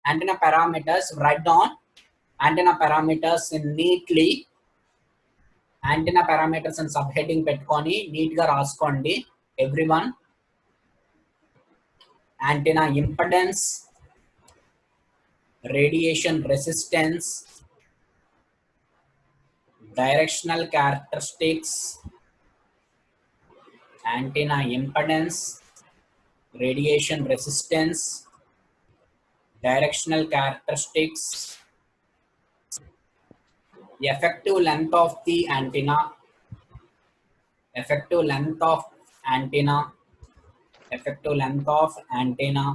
antenna parameters. Write down antenna parameters in neatly. Antenna parameters and subheading పెట్టుకొని neat గా రాసుకోండి everyone. Antenna impedance, radiation resistance, directional characteristics. Antenna impedance, radiation resistance, directional characteristics, effective length of the antenna, effective length of antenna, effective length of antenna,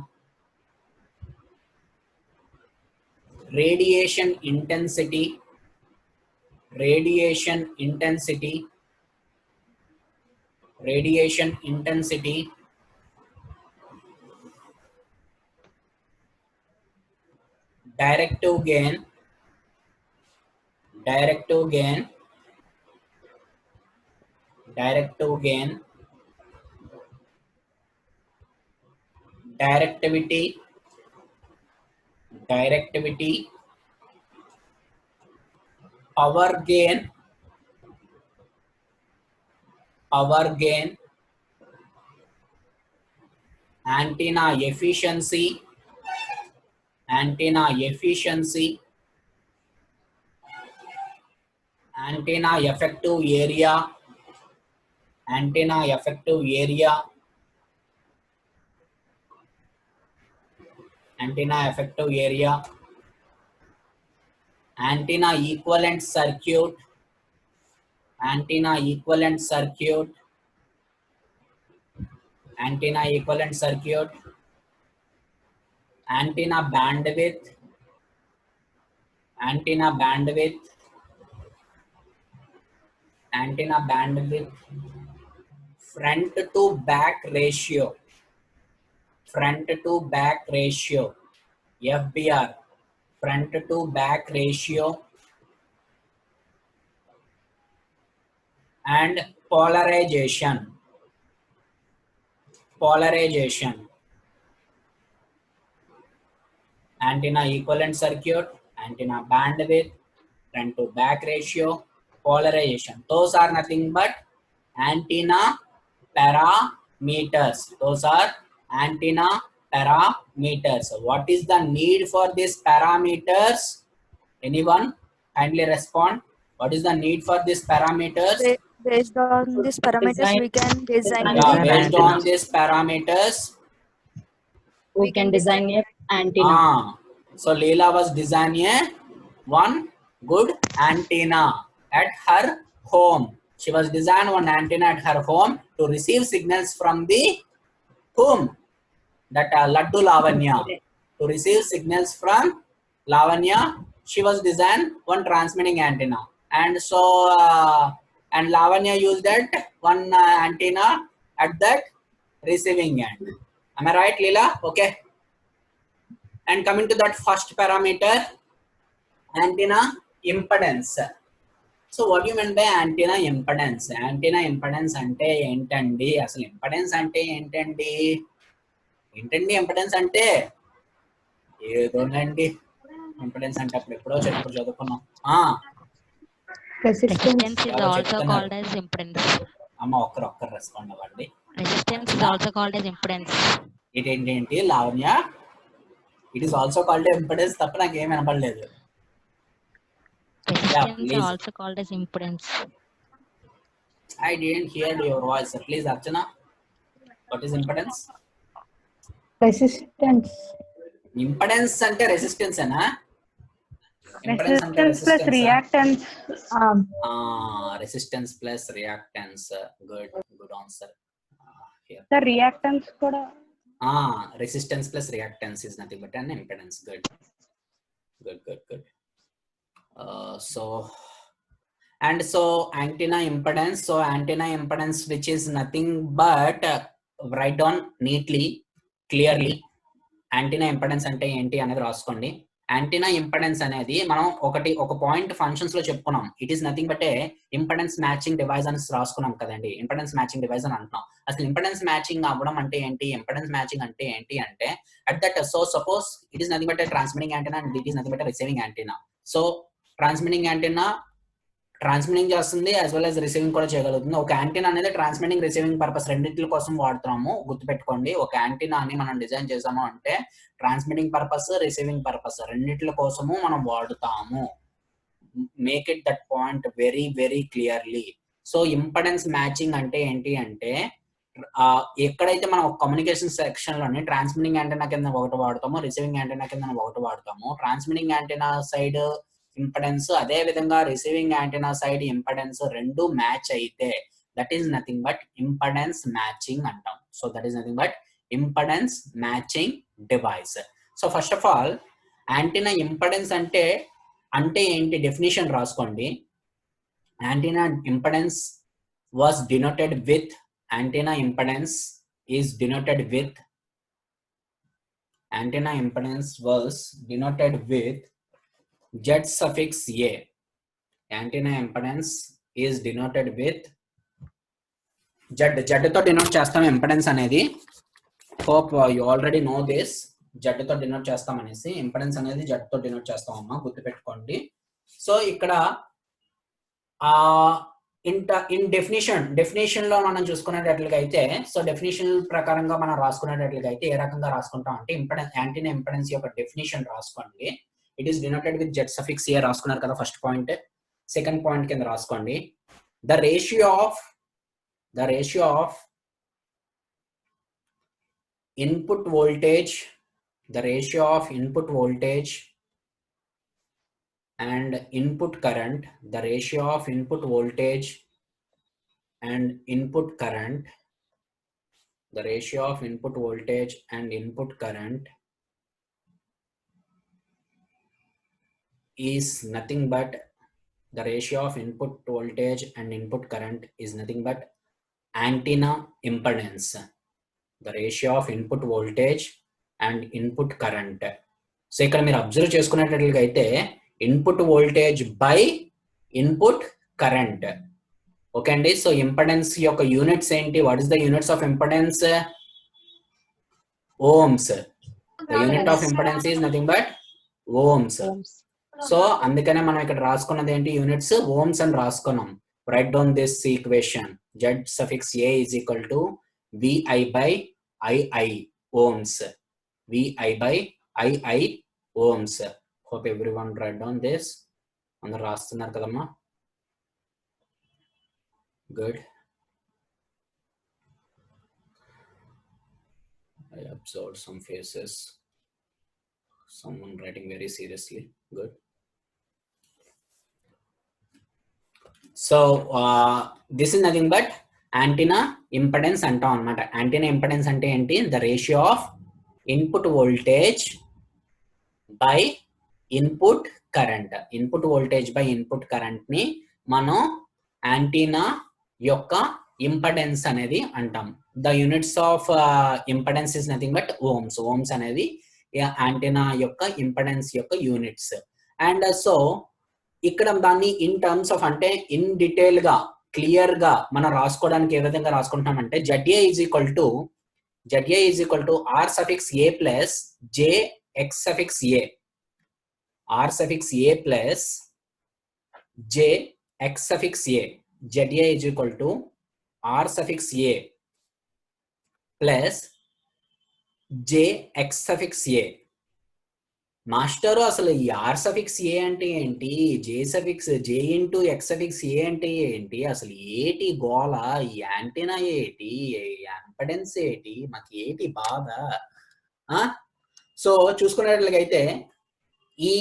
radiation intensity, radiation intensity, radiation intensity, directive gain, directive gain, directive gain, directivity, directivity, power gain, power gain, antenna efficiency, antenna efficiency, antenna effective area, antenna effective area, antenna effective area, antenna equivalent circuit, antenna equivalent circuit, antenna equivalent circuit, antenna bandwidth, antenna bandwidth, antenna bandwidth, front to back ratio, front to back ratio, FBR, front to back ratio, and polarization, polarization, antenna equivalent circuit, antenna bandwidth, front to back ratio, polarization. Those are nothing but antenna parameters. Those are antenna parameters. What is the need for these parameters? Anyone kindly respond. What is the need for these parameters? Based on these parameters, we can design. Yeah, based on these parameters, we can design a antenna. So Leela was designing a one good antenna at her home. She was designing one antenna at her home to receive signals from the whom? That Laddu Lavanya. To receive signals from Lavanya, she was designing one transmitting antenna. And so, and Lavanya used that one antenna at that receiving end. Am I right, Leela? Okay. And coming to that first parameter, antenna impedance. So what do you mean by antenna impedance? Antenna impedance ante entandi? Asalu impedance ante entandi? Entandi impedance ante? ఏదోనండి impedance అంటే అప్పుడు ఎప్పుడో చిన్నప్పుడు చదువుకున్నాం. Resistance is also called as impedance. అమ్మ ఒక్కరు respond అవ్వండి. Resistance is also called as impedance. ఇదేంటి Lavanya? It is also called impedance తప్ప నాకు ఏం వినపడలేదు. Resistance is also called as impedance. I didn't hear your voice. Please, Archana. What is impedance? Resistance. Impedance ante resistance ana? Resistance plus reactance. Resistance plus reactance. Good answer. Here. The reactance kuda. Resistance plus reactance is nothing but an impedance. Good. So antenna impedance. So antenna impedance, which is nothing but write down neatly, clearly. Antenna impedance ante enti anedi raskondi. Antenna impedance అనేది మనం ఒక point functions లో చెప్పుకున్నాం. It is nothing but A impedance matching device అని రాసుకున్నాం కదండి. Impedance matching device అని అంటున్నాం. అసలు ఇంపెడెన్స్ మ్యాచింగ్ అవ్వడం అంటే ఏంటి? ఇంపెడెన్స్ మ్యాచింగ్ అంటే ఏంటి అంటే at that. So suppose it is nothing but a transmitting antenna and it is nothing but a receiving antenna. So transmitting antenna transmitting చేస్తుంది యాజ్ వెల్ యాజ్ రిసీవింగ్ కూడా చేయగలుగుతుంది. ఒక యాంటీనా అనేది ట్రాన్స్మిటింగ్ రిసీవింగ్ పర్పస్ రెండింటి కోసం వాడుతున్నాము. గుర్తుపెట్టుకోండి, ఒక యాంటీనాని మనం డిజైన్ చేసాము అంటే ట్రాన్స్మిటింగ్ పర్పస్, రిసీవింగ్ పర్పస్ రెండింటి కోసము మనం వాడుతాము. Make it that point very very clearly. So impedance matching అంటే ఏంటి అంటే ఎక్కడైతే మనం కమ్యూనికేషన్ సెక్షన్ లోని ట్రాన్స్మిటింగ్ యాంటెనా కింద ఒకటి వాడతామో, రిసీవింగ్ యాంటెనా కింద ఒకటి వాడతాము. ట్రాన్స్మిటింగ్ యాంటెనా సైడ్ ఇంపెడెన్స్, అదే విధంగా రిసీవింగ్ యాంటెనా సైడ్ ఇంపెడెన్స్ రెండు మ్యాచ్ అయితే that is nothing but impedance matching అంటాం. So that is nothing but impedance matching device. So first of all antenna impedance అంటే ఏంటి డెఫినేషన్ రాసుకోండి. Antenna impedance was denoted with antenna impedance is denoted with antenna impedance was denoted with Z suffix A. Antenna impedance is denoted with Z తో denote చేస్తాం impedance అనేది. hope you already know this. Z తో denote చేస్తాం అనేసి impedance అనేది Z తో denote చేస్తాం అమ్మా, గుర్తుపెట్టుకోండి. సో ఇక్కడ ఇన్ డెఫినేషన్ లో మనం చూసుకునేటట్లుగా అయితే, సో డెఫినేషన్ ప్రకారంగా మనం రాసుకునేటట్లుగా అయితే ఏ రకంగా రాసుకుంటాం అంటే ఇంపెడెన్స్, యాంటీనా ఇంపెడెన్స్ యొక్క డెఫినేషన్ రాసుకోండి. It is denoted with Z suffix A రాసుకున్నారు కదా ఫస్ట్ పాయింట్. సెకండ్ పాయింట్ కింద రాసుకోండి the ratio of input voltage, the ratio of input voltage and input current, the ratio of input voltage and input current, the ratio of input voltage and input current is nothing but the ratio of input voltage and input current is nothing but antenna impedance, the ratio of input voltage and input current. So ఇక్కడ మీరు observe చేసుకునేటట్లుగా అయితే input voltage by input current. Okay అండి. So impedance యొక్క units ఏంటి? What is the units of impedance? Ohms. The unit of impedance is nothing but ohms. So అందుకనే మనం ఇక్కడ రాసుకున్నది ఏంటి? యూనిట్స్ ఓమ్స్ అని రాసుకున్నాం. Right down this equation. Z suffix A is equal to VI by II ohms. VI by II ohms. Hope everyone write down this. అందరూ రాస్తున్నారు కదమ్మా? Good. I observed some faces. Someone writing very seriously. Good. So this is nothing but antenna impedance అంటాం అన్నమాట. Antenna impedance అంటే ఏంటి? The ratio of input voltage by input current. Input voltage by input current ని మనం antenna యొక్క impedance అనేది అంటాం. The units of impedance is nothing but ohms. Ohms అనేది యాంటీనా యొక్క ఇంపెడెన్స్ యొక్క యూనిట్స్. అండ్ సో ఇక్కడ దాన్ని ఇన్ టర్మ్స్ ఆఫ్ అంటే ఇన్ డీటెయిల్ గా క్లియర్ గా మనం రాసుకోవడానికి ఏ విధంగా రాసుకుంటామంటే ZA is equal to R suffix A plus JX suffix A. R suffix A plus J X suffix A. ZA is equal to R suffix A plus J X suffix A. Master అసలు ఈ R suffix A అంటే ఏంటి? J into X suffix A అంటే ఏంటి? అసలు ఏటి గోళ? ఈ యాంటీనా ఏటి? ఇంపెడెన్స్ ఏటి? మాకు ఏటి బాధ? సో చూసుకునేట్లయితే ఈ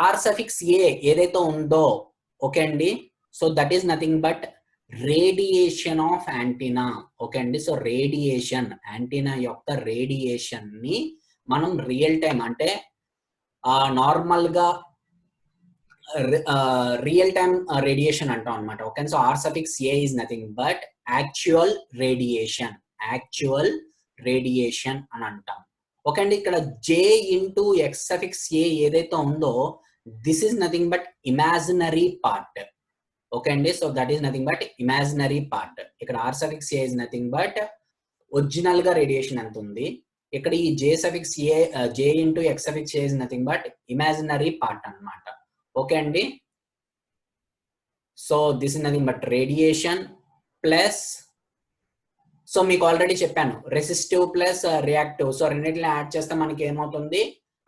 ఆర్ సఫిక్స్ ఏ ఏదైతే ఉందో, ఓకే అండి, so that is nothing but radiation of antenna. Okay అండి. సో రేడియేషన్, యాంటీనా యొక్క రేడియేషన్ ని మనం రియల్ టైం అంటే నార్మల్ గా రియల్ టైం రేడియేషన్ అంటాం అనమాట. Okay. So R suffix A is nothing but actual radiation అని అంటాం. ఓకే అండి. ఇక్కడ J into X suffix A ఏదైతే ఉందో this is nothing but imaginary part. Okay అండి. So that is nothing but imaginary part. ఇక్కడ R suffix A is nothing but original గా radiation ఎంత ఉంది, ఇక్కడ ఈ j suffix a j into x suffix a is nothing but imaginary part అన్నమాట. Okay అండి. So this is nothing but radiation plus, so మీకు already చెప్పాను resistive plus reactive, so రెండింటిని యాడ్ చేస్తే మనకి ఏమవుతుంది,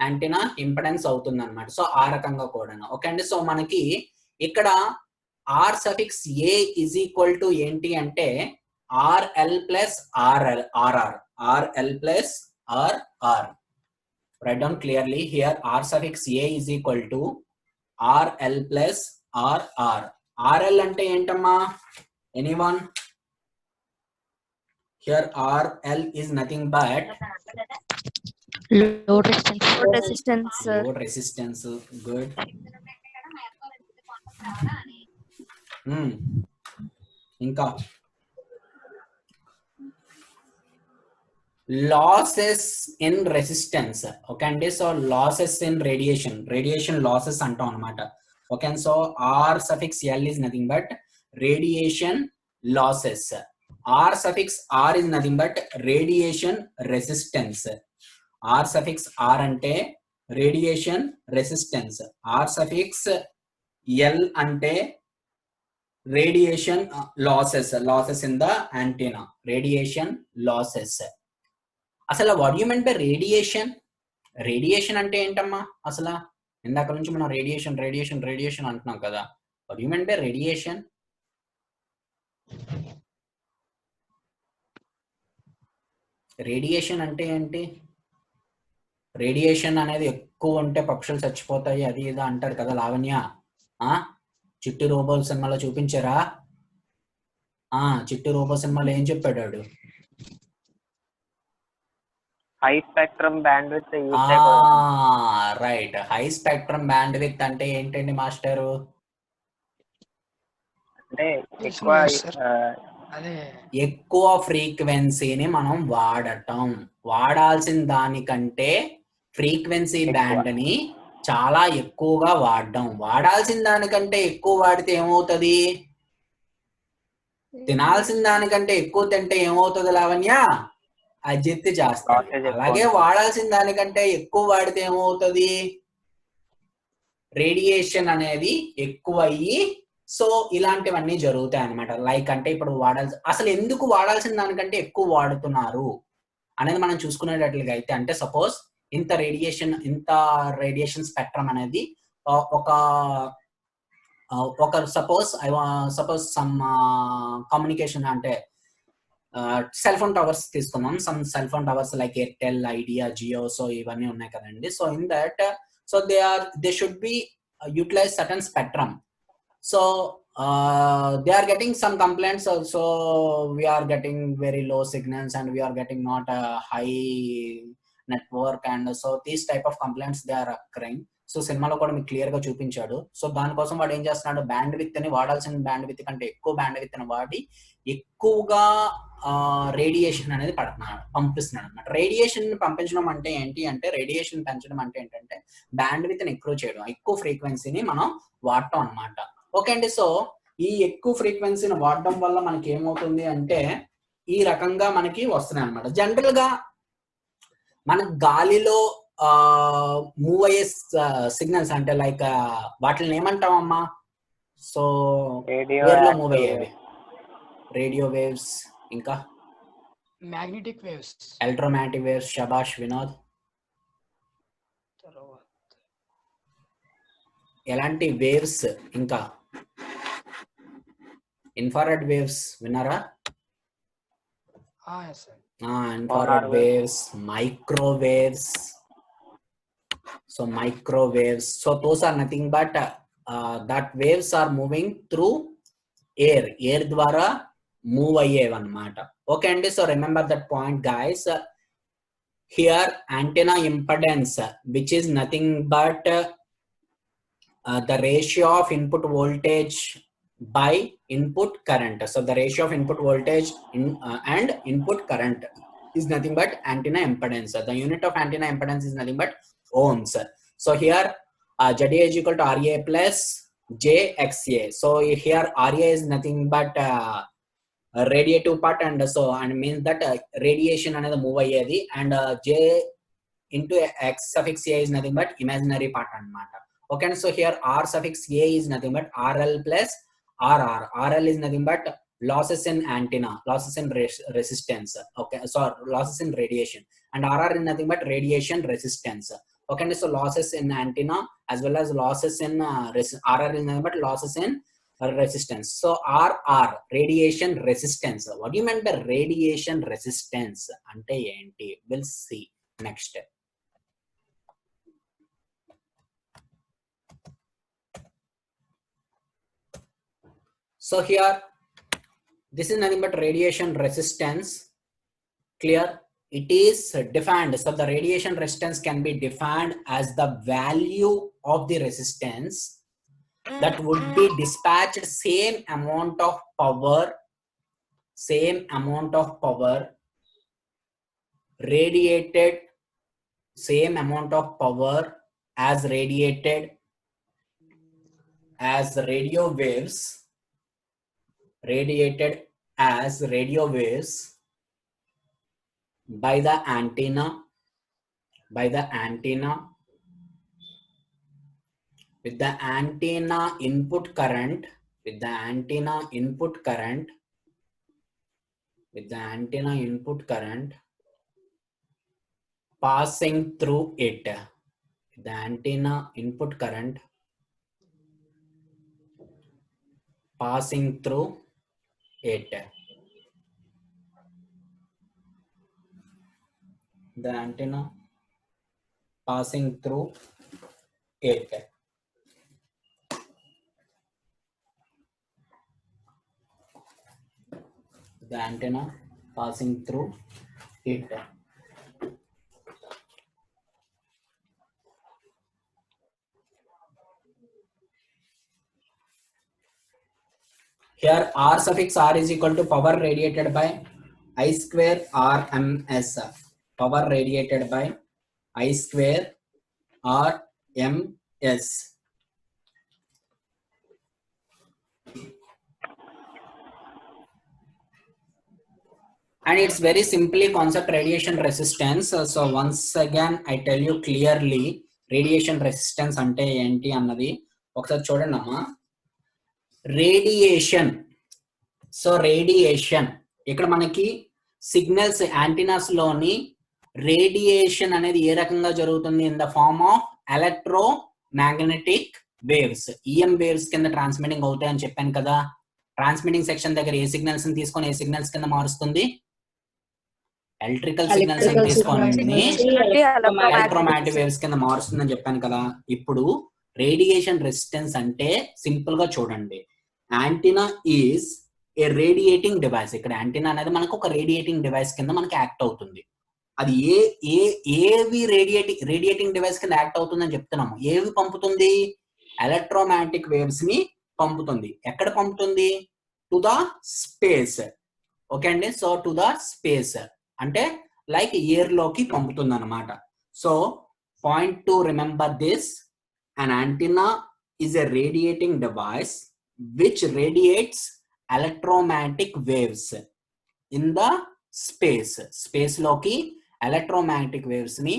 యాంటీనా ఇంపెడెన్స్ అవుతుంది అనమాట. సో ఆ రకంగా కూడా. ఓకే అండి. సో మనకి ఇక్కడ R suffix A is equal to ఏంటి అంటే RL plus RL RR, RL plus RR. Right down clearly here R suffix A is equal to RL plus RR. RL అంటే ఏంటమ్మా, anyone? Here RL is nothing but Load resistance. Load resistance. load resistance. Good. ఇంకా losses in resistance. Okay అండి. So losses in radiation, radiation losses అంటాం అనమాట. Okay. So R suffix L is nothing but radiation losses. R suffix R is nothing but radiation resistance. R suffix R ante radiation resistance. R suffix L ante radiation losses, losses in the antenna, radiation losses. Asala what do you mean by radiation? Radiation ante entamma asala? Indaka nunchi mana radiation radiation radiation antunam kada. What do you mean by radiation? Radiation అంటే ఏంటి? Radiation అనేది ఎక్కువ ఉంటే పక్షులు చచ్చిపోతాయి అది ఇది అంటారు కదా లావణ్య. చిట్టి రోబో సినిమాలో చూపించారా? చిట్టి రోబో సినిమాలో ఏం చెప్పాడు? High spectrum bandwidth. Right. High spectrum bandwidth అంటే ఏంటండి మాస్టరు? అంటే ఎక్కువ ఫ్రీక్వెన్సీని మనం వాడటం, వాడాల్సిన దానికంటే ఫ్రీక్వెన్సీ బ్యాండ్ ని చాలా ఎక్కువగా వాడడం. వాడాల్సిన దానికంటే ఎక్కువ వాడితే ఏమవుతుంది? తినాల్సిన దానికంటే ఎక్కువ తింటే ఏమవుతుంది లావణ్య? అజిత్ చేస్తాడు. అలాగే వాడాల్సిన దానికంటే ఎక్కువ వాడితే ఏమవుతుంది? రేడియేషన్ అనేది ఎక్కువ అయ్యి సో ఇలాంటివన్నీ జరుగుతాయి అనమాట. లైక్ అంటే ఇప్పుడు అసలు ఎందుకు వాడాల్సిన దానికంటే ఎక్కువ వాడుతున్నారు అనేది మనం చూసుకునేటట్లుగా అయితే, అంటే సపోజ్ ఇంత రేడియేషన్ స్పెక్ట్రమ్ అనేది ఒక సపోజ్ సమ్ కమ్యూనికేషన్ అంటే సెల్ ఫోన్ టవర్స్ తీసుకుందాం. Some cell phone towers like Airtel, Idea, Jio, so ఇవన్నీ ఉన్నాయి కదండి. So in that so they should be utilize certain spectrum. So they are getting some complaints also. We are getting very low signals and we are getting not a high network, and so these type of complaints they are occurring. So సినిమాలో కూడా మీకు clear గా చూపించాడు. So దానికోసం వాడు ఏం చేస్తున్నాడు, band with ని వాడాల్సిన బ్యాండ్ విత్ కంటే ఎక్కువ బ్యాండ్ విత్ ని వాడి ఎక్కువగా రేడియేషన్ అనేది పంపిస్తున్నాడు అనమాట. రేడియేషన్ పంపించడం అంటే ఏంటి అంటే, రేడియేషన్ పెంచడం అంటే ఏంటంటే బ్యాండ్ విత్ ని ఎక్కువ చేయడం, ఎక్కువ ఫ్రీక్వెన్సీని మనం వాడటం అనమాట. ఓకే అండి. సో ఈ ఎక్కువ ఫ్రీక్వెన్సీని వాడడం వల్ల మనకి ఏమవుతుంది అంటే ఈ రకంగా మనకి వస్తున్నాయి అనమాట. జనరల్ గా మన గాలిలో మూవ్ అయ్యే సిగ్నల్స్ అంటే లైక్ వాటిని ఏమంటామమ్మా? సో ఎయిర్లో మూవ్ అయ్యేవి రేడియో వేవ్స్, ఇంకా మ్యాగ్నెటిక్ వేవ్స్, ఎలక్ట్రోమాగ్నెటిక్ వేవ్స్. శబాష్ వినోద్. ఎలాంటి వేవ్స్? ఇంకా ఇన్ఫ్రారెడ్ వేవ్స్ విన్నారా? Infrared waves, microwaves. So microwaves, so those are nothing but that waves are moving through air ద్వారా మూవ్ అయ్యేవి అన్నమాట. ఓకే అండి. So remember that point guys. Here antenna impedance which is nothing but the ratio of input voltage by input current. So the ratio of input voltage and input current is nothing but antenna impedance. The unit of antenna impedance is nothing but ohms. So here ZA is equal to RA plus JXA. So here RA is nothing but radiative part, and so and means that radiation అనేది move అయ్యేది, and j into x suffix a is nothing but imaginary part అన్నమాట. Okay, and so here r suffix a is nothing but rl plus rr. Rl is nothing but losses in antenna, losses in resistance. Okay, so losses in radiation, and rr is nothing but radiation resistance. Okay, and so losses in antenna as well as losses in rr is nothing but losses in resistance. So rr, radiation resistance. What do you mean by radiation resistance ante enti? We'll see next. So here this is nothing but radiation resistance. Clear? It is defined, so the radiation resistance can be defined as the value of the resistance that would be dispatched same amount of power radiated, same amount of power as radiated as radio waves, radiated as radio waves by the antenna with the antenna input current, with the antenna input current passing through it, the antenna input current passing through it, the antenna passing through it. The antenna passing through it. Here r suffix r is equal to power radiated by I square RMS. Power radiated by I square RMS. And it's very simply concept radiation resistance. So once again I tell you clearly radiation resistance ante enti annadi ఒకసారి చూడండి అమ్మా. Radiation, so radiation ఇక్కడ మనకి signals antennas లోని radiation అనేది ఏ రకంగా జరుగుతుంది? In the form of electromagnetic waves, EM waves కింద ట్రాన్స్మిటింగ్ అవుతాయని చెప్పాను కదా. ట్రాన్స్మిటింగ్ సెక్షన్ దగ్గర ఏ సిగ్నల్స్ తీసుకొని ఏ సిగ్నల్స్ కింద మారుస్తుంది? ఎలక్ట్రికల్ సిగ్నల్స్ తీసుకొని ఎలక్ట్రోమాగ్నెటిక్ వేవ్స్ కింద మారుస్తుందని చెప్పాను కదా. ఇప్పుడు రేడియేషన్ రెసిస్టెన్స్ అంటే సింపుల్ గా చూడండి, antenna is a radiating device. ఇక్కడ యాంటీనా అనేది మనకు ఒక రేడియేటింగ్ డివైస్ కింద మనకి యాక్ట్ అవుతుంది. అది ఏవి రేడియేటింగ్ డివైస్ కింద యాక్ట్ అవుతుందని చెప్తున్నాము. ఏవి పంపుతుంది? ఎలక్ట్రోమాగ్నెటిక్ వేవ్స్ ని పంపుతుంది. ఎక్కడ పంపుతుంది? To the space. ఓకే అండి, సో టు ద స్పేస్ అంటే లైక్ ఎయిర్ లోకి పంపుతుంది అనమాట. So point to remember this, an antenna is a radiating device which radiates electromagnetic waves in the space లోకి electromagnetic waves ని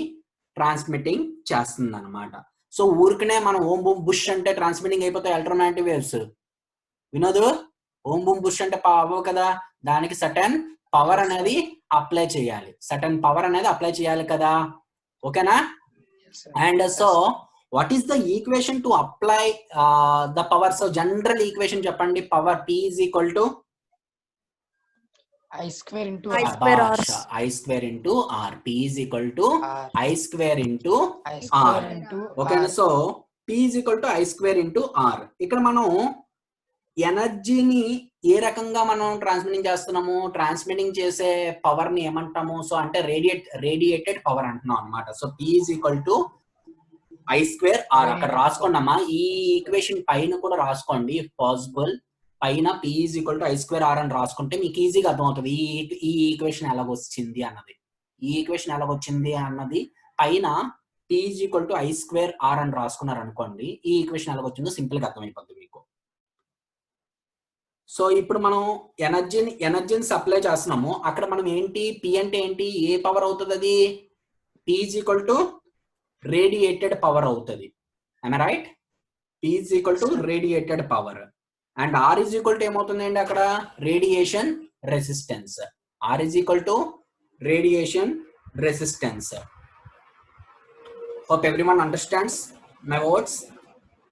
ట్రాన్స్మిటింగ్ చేస్తుంది అనమాట. So ఊరికనే మనం ఓం బూమ్ బుష్ అంటే ట్రాన్స్మిటింగ్ అయిపోతాయి ఎలక్ట్రోమాగ్నెటిక్ వేవ్స్. వినోదు, ఓం బూమ్ బుష్ అంటే అవ్వవు కదా, దానికి సటన్ పవర్ అనేది అప్లై చేయాలి కదా. ఓకేనా? And so what is the equation to apply the power? So general equation చెప్పండి. power P is equal to I square into I square R. I square into R. P is equal to R. I square into I square R. into Okay, R. so P is equal to I square into R. ఇక్కడ మనం ఎనర్జీని ఏ రకంగా మనం transmitting చేస్తున్నాము? Transmitting చేసే power ని ఏమంటాము? So అంటే రేడియేటెడ్ పవర్ అంటున్నాం అనమాట. So P is equal to I square R. అక్కడ రాసుకోండి అమ్మా. ఈ ఈక్వేషన్ పైన కూడా రాసుకోండి ఇఫ్ పాసిబుల్. పైన P is equal to I square R అని రాసుకుంటే మీకు ఈజీగా అర్థమవుతుంది ఈ ఈక్వేషన్ ఎలాగొచ్చింది అన్నది. పైన P is equal to I square R అని రాసుకున్నారు అనుకోండి, ఈ ఈక్వేషన్ ఎలాగొచ్చిందో సింపుల్ గా అర్థమైపోతుంది మీకు. సో ఇప్పుడు మనం ఎనర్జీని సప్లై చేస్తున్నాము. అక్కడ మనం ఏంటి, పి అంటే ఏంటి, ఏ పవర్ అవుతుంది అది, P is equal to radiated power అవుతుంది. I'm right? P is equal to radiated power. And R is equal to ఏమవుతుందండి అక్కడ, radiation resistance. R is equal to radiation resistance. Hope everyone understands my words.